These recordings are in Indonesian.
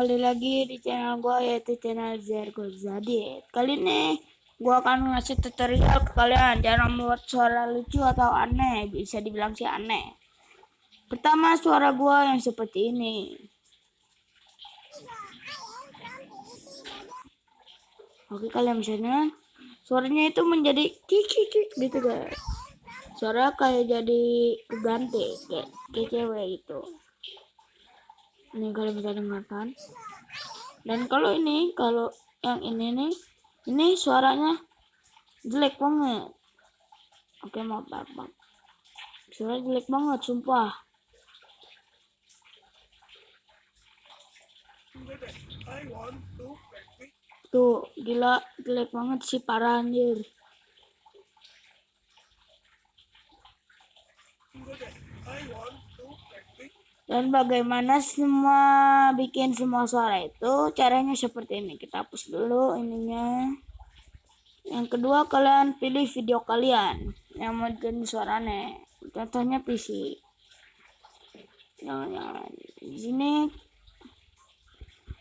kembali lagi di channel gua, yaitu channel Zergo Zadit. Kali ini gua akan ngasih tutorial ke kalian cara membuat suara lucu atau aneh, bisa dibilang sih aneh. Pertama, suara gua yang seperti ini. Oke, kalian misalnya suaranya itu menjadi kik gitu guys. Suara kayak jadi keganti kayak cewek gitu. Ini kalian bisa dengarkan. Dan kalau yang ini nih, ini suaranya jelek banget. Oke, maaf. Suara jelek banget, sumpah. Tuh, gila, jelek banget sih, parah anjir. Dan bagaimana bikin semua suara itu, caranya seperti ini. Kita hapus dulu ininya. Yang kedua, kalian pilih video kalian yang mau jadi suara aneh. Contohnya PC. Nah, di sini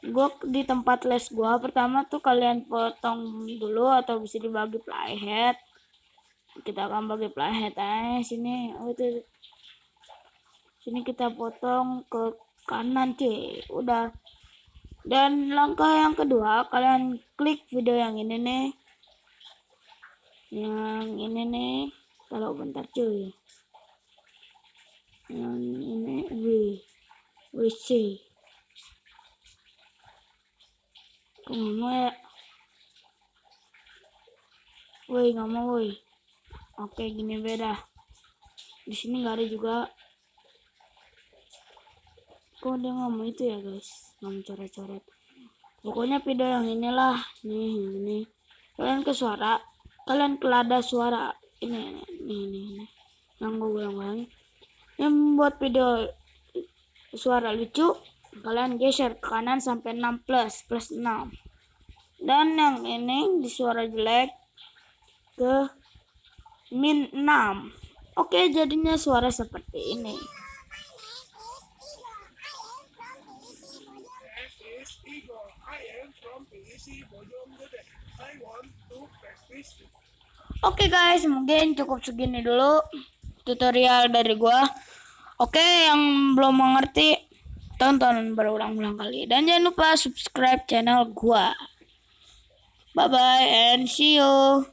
gue di tempat les gue. Pertama tuh kalian potong dulu atau bisa dibagi playhead. Kita akan bagi playhead sini. Sini kita potong ke kanan udah. Dan langkah yang kedua, kalian klik video yang ini nih. Yang ini nih, kalau bentar cuy. Yang ini WC. Ngomong ya. Woi, ngomong woi. Oke, gini beda. Di sini nggak ada juga. Kok dia ngomong itu ya guys, ngomong coret-coret. Pokoknya video yang inilah, nih ini. Kalian ke suara, kalian ke lada suara. Ini. Yang gue ulang-ulangi. Yang membuat video suara lucu, kalian geser ke kanan sampai 6 plus 6. Dan yang ini di suara jelek ke min 6. Oke, jadinya suara seperti ini. Oke guys, mungkin cukup segini dulu tutorial dari gua. Oke, yang belum mengerti tonton berulang-ulang kali, dan jangan lupa subscribe channel gua. Bye bye and see you.